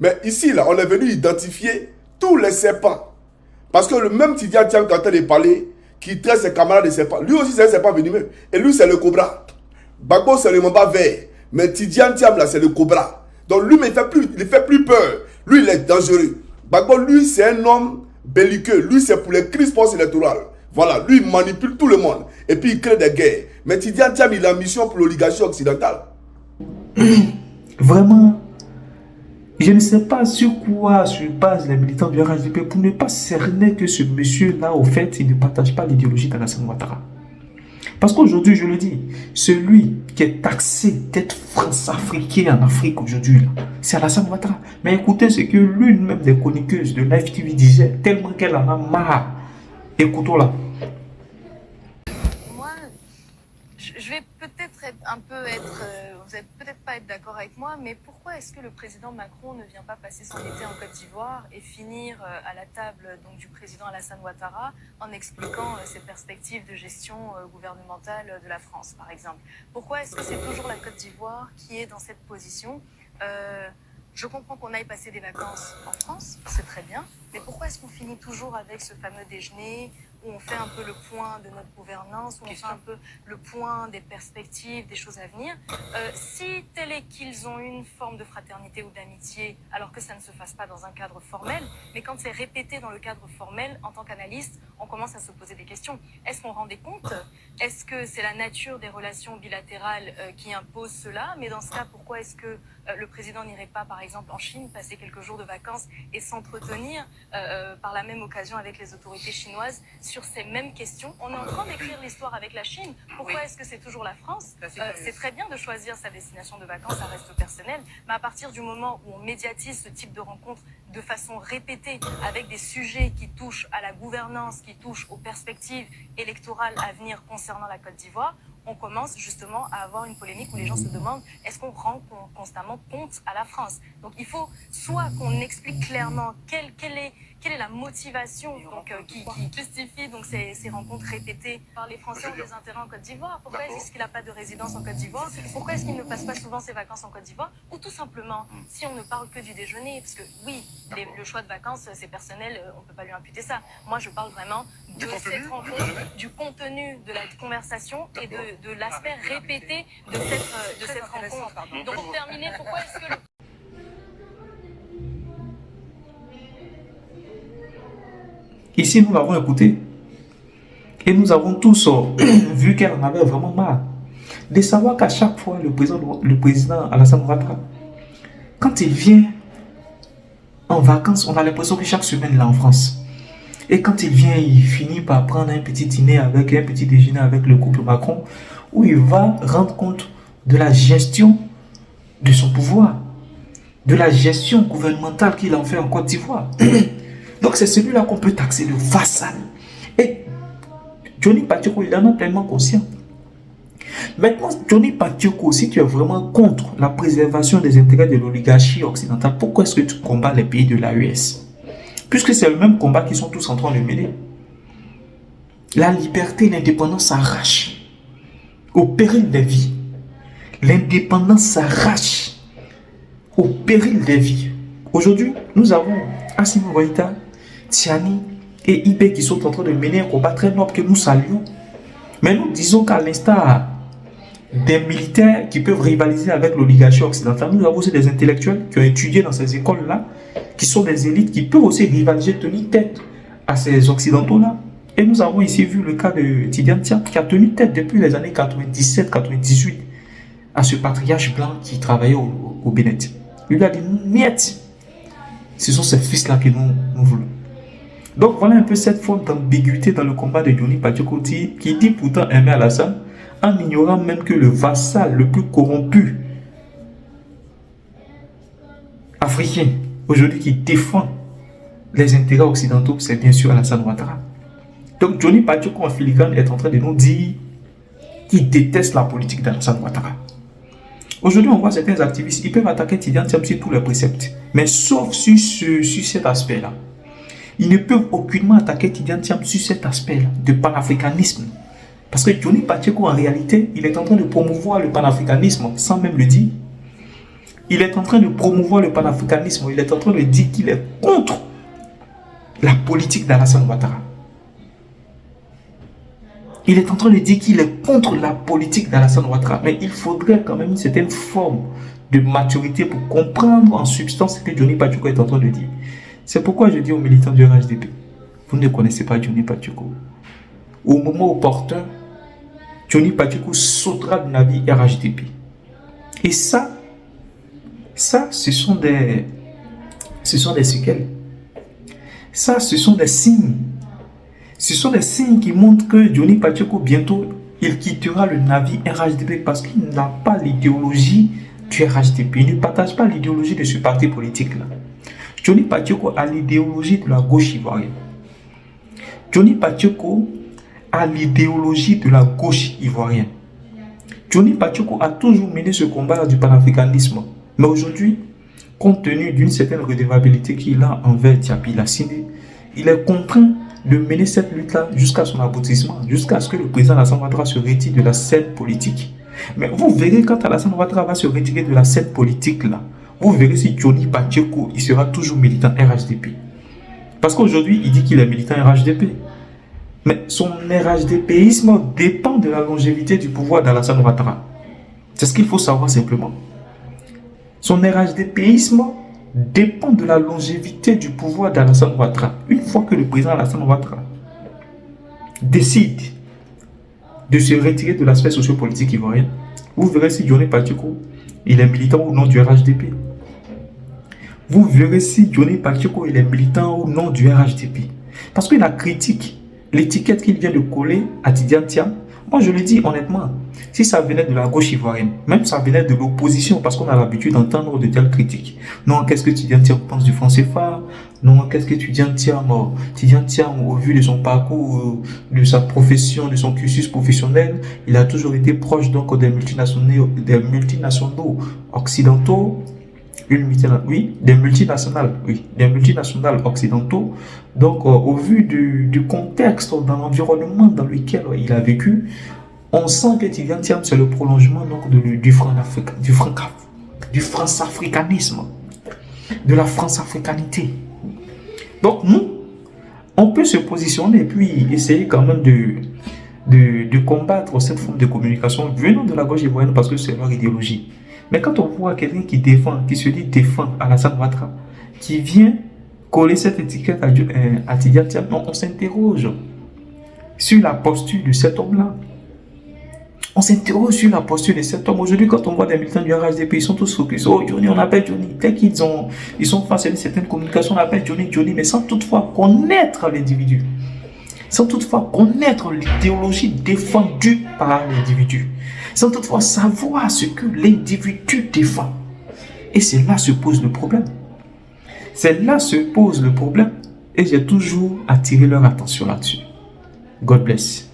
Mais ici, là, on est venu identifier tous les serpents. Parce que le même Tidiane Tiam, quand elle est parlé, qui traite ses camarades de serpents, lui aussi c'est un serpent venimeux. Et lui c'est le cobra. Bagbo c'est le mamba vert. Mais Tidiane Tiam là c'est le cobra. Donc lui mais il fait plus peur. Lui il est dangereux. Bagbo lui c'est un homme belliqueux. Lui c'est pour les crises post-électorales. Voilà, lui il manipule tout le monde. Et puis il crée des guerres. Mais Tidiane Tiam il a une mission pour l'oligarchie occidentale. Vraiment, je ne sais pas sur quoi se basent les militants du RHDP pour ne pas cerner que ce monsieur-là, au fait, il ne partage pas l'idéologie d'Alassane Ouattara. Parce qu'aujourd'hui, je le dis, celui qui est taxé d'être France-africain en Afrique aujourd'hui, c'est Alassane Ouattara. Mais écoutez ce que l'une même des chroniqueuses de Live TV disait, tellement qu'elle en a marre. Écoutons-la. Moi, je vais peut-être vous n'allez peut-être pas être d'accord avec moi, mais pourquoi est-ce que le président Macron ne vient pas passer son été en Côte d'Ivoire et finir à la table donc, du président Alassane Ouattara en expliquant ses perspectives de gestion gouvernementale de la France, par exemple? Pourquoi est-ce que c'est toujours la Côte d'Ivoire qui est dans cette position? Je comprends qu'on aille passer des vacances en France, c'est très bien, mais pourquoi est-ce qu'on finit toujours avec ce fameux déjeuner où on fait un peu le point de notre gouvernance, où on fait un peu le point des perspectives, des choses à venir? Si tel est qu'ils ont une forme de fraternité ou d'amitié, alors que ça ne se fasse pas dans un cadre formel, mais quand c'est répété dans le cadre formel, en tant qu'analyste, on commence à se poser des questions. Est-ce qu'on rend des comptes? Est-ce que c'est la nature des relations bilatérales qui impose cela? Mais dans ce cas, pourquoi est-ce que le président n'irait pas, par exemple, en Chine, passer quelques jours de vacances et s'entretenir par la même occasion avec les autorités chinoises sur ces mêmes questions? On est en train d'écrire l'histoire avec la Chine. Pourquoi est-ce que c'est toujours la France? C'est très bien de choisir sa destination de vacances, ça reste personnel. Mais à partir du moment où on médiatise ce type de rencontre de façon répétée avec des sujets qui touchent à la gouvernance, qui touchent aux perspectives électorales à venir concernant la Côte d'Ivoire, on commence justement à avoir une polémique où les gens se demandent est-ce qu'on rend constamment compte à la France? Donc il faut soit qu'on explique clairement quelle est la motivation donc, qui justifie donc, ces rencontres répétées par les Français ont des intérêts en Côte d'Ivoire. Pourquoi est-ce qu'il n'a pas de résidence en Côte d'Ivoire? Pourquoi est-ce qu'il ne passe pas souvent ses vacances en Côte d'Ivoire? Ou tout simplement, si on ne parle que du déjeuner, parce que oui, le choix de vacances, c'est personnel, on ne peut pas lui imputer ça. Moi, je parle vraiment de cette rencontre, du contenu de la conversation et de l'aspect répété de cette rencontre. Donc, pour terminer, pourquoi est-ce que Ici, nous l'avons écouté. Et nous avons tous vu qu'elle en avait vraiment marre de savoir qu'à chaque fois, le président Alassane Ouattara, quand il vient en vacances, on a l'impression que chaque semaine, il est en France. Et quand il vient, il finit par prendre un petit dîner avec un petit déjeuner avec le couple Macron, où il va rendre compte de la gestion de son pouvoir, de la gestion gouvernementale qu'il en fait en Côte d'Ivoire. Donc c'est celui-là qu'on peut taxer de vassal. Et Johnny Pacheco, il en est pleinement conscient. Maintenant, Johnny Pacheco, si tu es vraiment contre la préservation des intérêts de l'oligarchie occidentale, pourquoi est-ce que tu combats les pays de l'AES? Puisque c'est le même combat qu'ils sont tous en train de mener. La liberté et l'indépendance s'arrachent au péril des vies. L'indépendance s'arrache au péril des vies. Aujourd'hui, nous avons Assimi Goïta, Tiani et Ibé qui sont en train de mener un combat très noble que nous saluons. Mais nous disons qu'à l'instar des militaires qui peuvent rivaliser avec l'oligarchie occidentale, nous avons aussi des intellectuels qui ont étudié dans ces écoles-là, qui sont des élites qui peuvent aussi rivaliser, tenir tête à ces occidentaux-là. Et nous avons ici vu le cas de Tidiane Tiam qui a tenu tête depuis les années 97-98 à ce patriarche blanc qui travaillait au Bénin. Il lui a dit niet. Ce sont ces fils-là que nous voulons. Donc voilà un peu cette forme d'ambiguïté dans le combat de Johnny Pacheco qui dit pourtant aimer Alassane en ignorant même que le vassal le plus corrompu africain aujourd'hui qui défend les intérêts occidentaux, c'est bien sûr Alassane Ouattara. Donc Johnny Pacheco en filigrane est en train de nous dire qu'il déteste la politique d'Alassane Ouattara. Aujourd'hui, on voit certains activistes, ils peuvent attaquer Tidiane Tiam sur tous les préceptes, mais sauf sur cet aspect-là. Ils ne peuvent aucunement attaquer Tidiane Tiam sur cet aspect-là de panafricanisme. Parce que Johnny Pacheco, en réalité, il est en train de promouvoir le panafricanisme sans même le dire. Il est en train de promouvoir le panafricanisme. Il est en train de dire qu'il est contre la politique d'Alassane Ouattara. Il est en train de dire qu'il est contre la politique d'Alassane Ouattara. Mais il faudrait quand même une certaine forme de maturité pour comprendre en substance ce que Johnny Pacheco est en train de dire. C'est pourquoi je dis aux militants du RHDP, vous ne connaissez pas Johnny Pacheco. Au moment opportun, Johnny Pacheco sautera du navire RHDP. Et ça, ce sont des séquelles. Ça, ce sont des signes. Ce sont des signes qui montrent que Johnny Pacheco, bientôt, il quittera le navire RHDP parce qu'il n'a pas l'idéologie du RHDP. Il ne partage pas l'idéologie de ce parti politique-là. Johnny Pacheco a l'idéologie de la gauche ivoirienne. Johnny Pacheco a l'idéologie de la gauche ivoirienne. Johnny Pacheco a toujours mené ce combat du panafricanisme. Mais aujourd'hui, compte tenu d'une certaine redevabilité qu'il a envers Diaby Lassine, il est contraint de mener cette lutte-là jusqu'à son aboutissement, jusqu'à ce que le président Alassane Ouattara se retire de la scène politique. Mais vous verrez quand Alassane Ouattara va se retirer de la scène politique-là, vous verrez si Johnny Pacheco il sera toujours militant RHDP. Parce qu'aujourd'hui, il dit qu'il est militant RHDP. Mais son RHDPisme dépend de la longévité du pouvoir d'Alassane Ouattara. C'est ce qu'il faut savoir simplement. Son RHDPisme dépend de la longévité du pouvoir d'Alassane Ouattara. Une fois que le président Alassane Ouattara décide de se retirer de l'aspect sociopolitique ivoirien, vous verrez si Johnny Pacheco il est militant ou non du RHDP. Vous verrez si Johnny Pacheco il est militant ou non du RHDP. Parce que la critique, l'étiquette qu'il vient de coller à Tidiane Thiam, moi je le dis honnêtement, si ça venait de la gauche ivoirienne, même ça venait de l'opposition, parce qu'on a l'habitude d'entendre de telles critiques. Non, qu'est-ce que Tidiane Thiam pense du franc CFA? Non, qu'est-ce que Tidiane Thiam, au vu de son parcours, de sa profession, de son cursus professionnel, il a toujours été proche donc des multinationaux occidentaux, des multinationales occidentaux. Donc, au vu du contexte, dans l'environnement dans lequel il a vécu, on sent que Tidiane Thiam, c'est le prolongement donc, du france-africanisme, de la france-africanité. Donc, nous, on peut se positionner et puis essayer quand même de combattre cette forme de communication venant de la gauche ivoirienne parce que c'est leur idéologie. Mais quand on voit quelqu'un qui se dit défendre Alassane Ouattara, qui vient coller cette étiquette à Tidiane Thiam, on s'interroge sur la posture de cet homme-là. On s'interroge sur la posture de cet homme. Aujourd'hui, quand on voit des militants du RHDP, ils sont tous focus. Oh, Johnny, on appelle Johnny. Dès qu'ils sont face à une certaine communication, on appelle Johnny, mais sans toutefois connaître l'individu. Sans toutefois connaître l'idéologie défendue par l'individu. Sans toutefois savoir ce que l'individu défend. Et c'est là se pose le problème. C'est là se pose le problème. Et j'ai toujours attiré leur attention là-dessus. God bless.